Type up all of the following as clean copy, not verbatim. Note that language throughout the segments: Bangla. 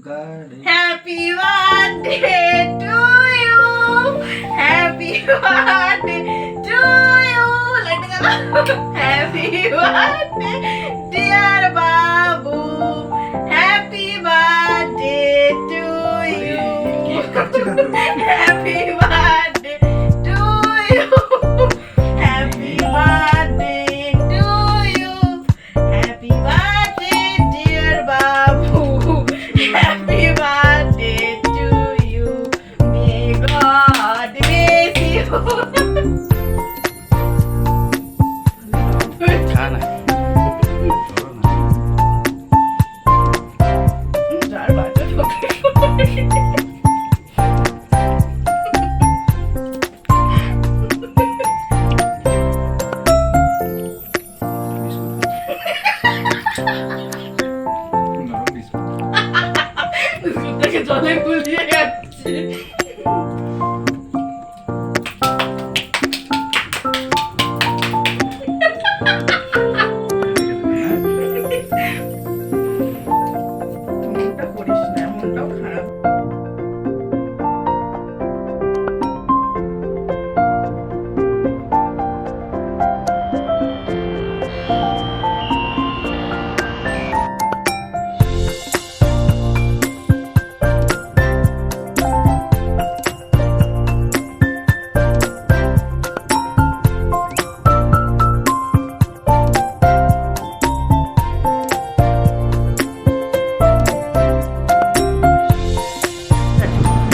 Happy birthday to you. Happy birthday to you. Happy birthday, dear Babu. Happy birthday to you. Happy birthday to you. Happy birthday to you. Happy birthday, dear Babu. Happy birthday to you. May God bless you. যার বাচ্চা ঠকে বিস্কুটটাকে জলে গুলিয়ে যাচ্ছে। এমনটা করিস না, এমনটাও খারাপ।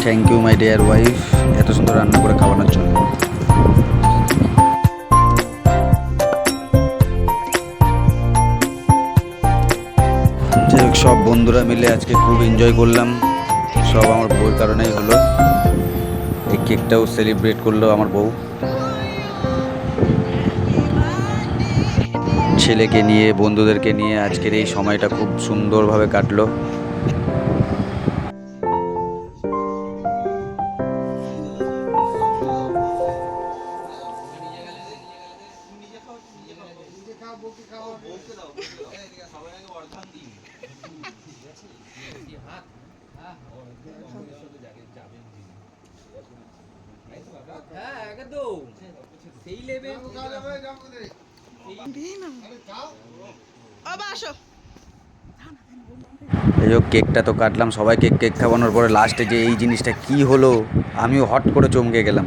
Thank you my dear wife এত সুন্দর রান্না করে খাওয়ানোর জন্য। যাই হোক, সব বন্ধুরা মিলে আজকে খুব এনজয় করলাম। সব আমার বউর কারণেই হলো। এই কেকটাও সেলিব্রেট করলো আমার বউ, ছেলেকে নিয়ে বন্ধুদেরকে নিয়ে আজকের এই সময়টা খুব সুন্দরভাবে কাটলো। এই হোক, কেকটা তো কাটলাম, সবাইকে কেক খাওয়ানোর পরে লাস্টে যে এই জিনিসটা কি হলো আমিও হট করে চমকে গেলাম।